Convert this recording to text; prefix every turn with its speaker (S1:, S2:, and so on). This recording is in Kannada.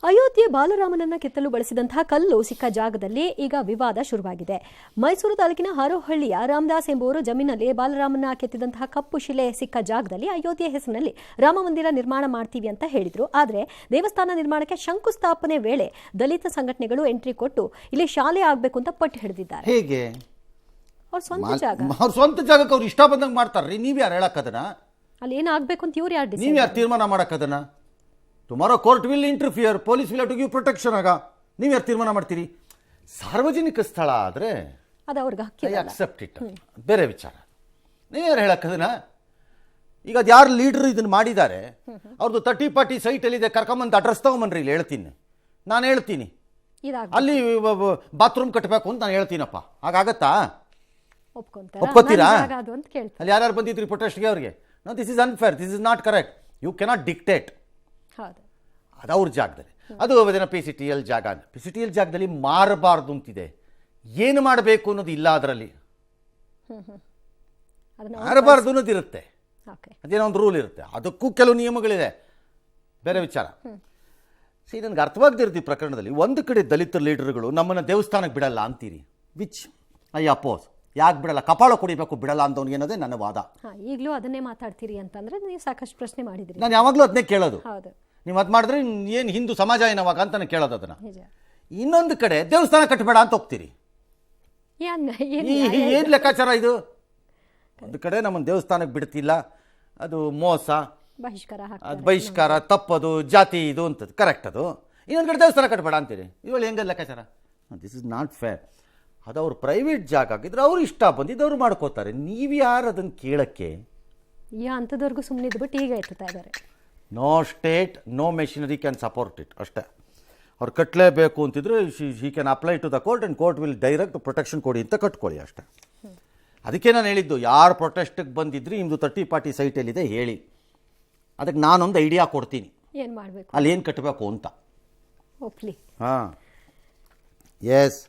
S1: ಅಯೋಧ್ಯೆ ಬಾಲರಾಮನನ್ನ ಕೆತ್ತಲು ಬಳಸಿದಂತಹ ಕಲ್ಲು ಸಿಕ್ಕ ಜಾಗದಲ್ಲಿ ಈಗ ವಿವಾದ ಶುರುವಾಗಿದೆ. ಮೈಸೂರು ತಾಲೂಕಿನ ಹಾರೋಹಳ್ಳಿಯ ರಾಮದಾಸ್ ಎಂಬುವರು ಜಮೀನಲ್ಲಿ ಬಾಲರಾಮನ ಕೆತ್ತಿದಂತಹ ಕಪ್ಪು ಶಿಲೆ ಸಿಕ್ಕ ಜಾಗದಲ್ಲಿ ಅಯೋಧ್ಯೆ ಹೆಸರಿನಲ್ಲಿ ರಾಮ ಮಂದಿರ ನಿರ್ಮಾಣ ಮಾಡ್ತೀವಿ ಅಂತ ಹೇಳಿದ್ರು. ಆದರೆ ದೇವಸ್ಥಾನ ನಿರ್ಮಾಣಕ್ಕೆ ಶಂಕುಸ್ಥಾಪನೆ ವೇಳೆ ದಲಿತ ಸಂಘಟನೆಗಳು ಎಂಟ್ರಿ ಕೊಟ್ಟು ಇಲ್ಲಿ ಶಾಲೆ ಆಗಬೇಕು ಅಂತ ಪಟ್ಟು ಹಿಡಿದಿದ್ದಾರೆ.
S2: ಹೇಗೆ?
S1: ಅವ್ರ ಸ್ವಂತ ಜಾಗ,
S2: ಅವ್ರ ಸ್ವಂತ ಜಾಗಕ್ಕೆ ಅವ್ರು ಇಷ್ಟ ಬಂದಂಗೆ ಮಾಡ್ತಾರ್ರಿ. ನೀವ್ ಯಾರು ಹೇಳಕ್ಕದನ?
S1: ಅಲ್ಲಿ ಏನಾಗಬೇಕು ಅಂತ ಇವ್ರು ಯಾರು
S2: ನೀವ್ ಯಾರು ತೀರ್ಮಾನ ಮಾಡಕ್ಕದನ? Tomorrow court will interfere, police will to give protection. ಆಗ ನೀವು ಯಾರು ತೀರ್ಮಾನ ಮಾಡ್ತೀರಿ? ಸಾರ್ವಜನಿಕ ಸ್ಥಳ ಆದರೆ
S1: ಅದು ಅವ್ರಿಗೆ
S2: ಐ ಅಕ್ಸೆಪ್ಟ್ ಇಟ್, ಬೇರೆ ವಿಚಾರ. ನೀವು ಯಾರು ಹೇಳಕ್ಕದನ? ಈಗ ಅದು ಯಾರು ಲೀಡರ್ ಇದನ್ನು ಮಾಡಿದ್ದಾರೆ ಅವ್ರದ್ದು 30-40 ಸೈಟಲ್ಲಿದೆ, ಕರ್ಕೊಂಬಂದು ಅಡ್ರೆಸ್ ತಗೊಂಬನ್ರಿ, ಇಲ್ಲಿ ಹೇಳ್ತೀನಿ, ನಾನು ಹೇಳ್ತೀನಿ ಅಲ್ಲಿ ಬಾತ್ರೂಮ್ ಕಟ್ಟಬೇಕು ಅಂತ ನಾನು ಹೇಳ್ತೀನಪ್ಪ. ಹಾಗಾಗತ್ತಾ? ಒಪ್ಕೋತೀರಾ? ಅಲ್ಲಿ ಯಾರ್ಯಾರು ಬಂದಿದ್ರಿ ಪ್ರೊಟೆಸ್ಟ್ಗೆ? ಅವ್ರಿಗೆ no, this is unfair, this is not correct, you cannot dictate. ಅದು ಅವ್ರ ಜಾಗದಲ್ಲಿ, ಅದು ಅದೇನೋ PCTL ಜಾಗ. PCTL ಜಾಗದಲ್ಲಿ ಮಾರಬಾರ್ದು ಅಂತಿದೆ. ಏನು ಮಾಡಬೇಕು ಅನ್ನೋದು ಇಲ್ಲ, ಅದರಲ್ಲಿ ಮಾರಬಾರ್ದು ಅನ್ನೋದು ಇರುತ್ತೆ, ಅದೇನೋ ಒಂದು ರೂಲ್ ಇರುತ್ತೆ, ಅದಕ್ಕೂ ಕೆಲವು ನಿಯಮಗಳಿದೆ, ಬೇರೆ ವಿಚಾರ. ನನಗೆ ಅರ್ಥವಾಗದಿರುತ್ತೆ ಈ ಪ್ರಕರಣದಲ್ಲಿ. ಒಂದು ಕಡೆ ದಲಿತ ಲೀಡರ್ಗಳು ನಮ್ಮನ್ನು ದೇವಸ್ಥಾನಕ್ಕೆ ಬಿಡಲ್ಲ ಅಂತೀರಿ, ವಿಚ್ ಐ ಅಪೋಸ್. ಯಾಕೆ ಬಿಡಲ್ಲ? ಕಪಾಳ ಕುಡಿಬೇಕು, ಬಿಡಲ್ಲ ಅಂತವ್ನಿಗೆ ಅನ್ನೋದೇ ನನ್ನ ವಾದ.
S1: ಈಗಲೂ ಅದನ್ನೇ ಮಾತಾಡ್ತೀರಿ ಅಂತಂದ್ರೆ ನೀವು ಸಾಕಷ್ಟು ಪ್ರಶ್ನೆ ಮಾಡಿದ್ರಿ.
S2: ನಾನು ಯಾವಾಗಲೂ ಅದನ್ನೇ ಕೇಳೋದು. ನೀವು ಅದು ಮಾಡಿದ್ರೆ ಏನು ಹಿಂದೂ ಸಮಾಜ ಏನವಾಗ ಅಂತಾನೆ ಕೇಳೋದು ಅದನ್ನ. ಇನ್ನೊಂದು ಕಡೆ ದೇವಸ್ಥಾನ ಕಟ್ಟಬೇಡ ಅಂತ ಹೋಗ್ತೀರಿ. ಏನು ಲೆಕ್ಕಾಚಾರ ಇದು? ಒಂದು ಕಡೆ ನಮ್ಮನ್ನು ದೇವಸ್ಥಾನಕ್ಕೆ ಬಿಡ್ತಿಲ್ಲ, ಅದು ಮೋಸ, ಅದು ಬಹಿಷ್ಕಾರ, ತಪ್ಪದು, ಜಾತಿ ಇದು ಅಂತದ್ದು ಕರೆಕ್ಟ್. ಅದು ಇನ್ನೊಂದು ಕಡೆ ದೇವಸ್ಥಾನ ಕಟ್ಟಬೇಡ ಅಂತೀರಿ. ಇವಾಗ ಹೆಂಗೆ ಲೆಕ್ಕಾಚಾರ? This is not fair. ಅದು ಅವ್ರ ಪ್ರೈವೇಟ್ ಜಾಗ ಆಗಿದ್ರೆ ಅವ್ರು ಇಷ್ಟ ಬಂದಿದ್ದು ಅವ್ರು ಮಾಡ್ಕೋತಾರೆ. ನೀವು ಯಾರು ಅದನ್ನು ಕೇಳಕ್ಕೆ?
S1: ಅಂಥದವ್ರಿಗೂ ಸುಮ್ಮನೆ ಇದ್ಬಿಟ್ಟು ಈಗ ಎತ್ತುತ್ತಾ ಇದ್ದಾರೆ.
S2: No state, no machinery can support it, ಅಷ್ಟೇ. ಅವ್ರು ಕಟ್ಟಲೇಬೇಕು ಅಂತಿದ್ರೆ he can apply to the court and court will direct protection ಕೊಡಿ ಅಂತ ಕಟ್ಕೊಳ್ಳಿ, ಅಷ್ಟೇ. ಅದಕ್ಕೆ ನಾನು ಹೇಳಿದ್ದು, ಯಾರು ಪ್ರೊಟೆಸ್ಟಿಗೆ ಬಂದಿದ್ರಿ ನಿಮ್ಮದು 30-40 ಸೈಟಲ್ಲಿದೆ ಹೇಳಿ, ಅದಕ್ಕೆ ನಾನೊಂದು ಐಡಿಯಾ ಕೊಡ್ತೀನಿ,
S1: ಏನು ಮಾಡಬೇಕು,
S2: ಅಲ್ಲಿ ಏನು ಕಟ್ಟಬೇಕು ಅಂತ.
S1: ಒಪ್ಲಿ.
S2: ಹಾಂ, ಎಸ್.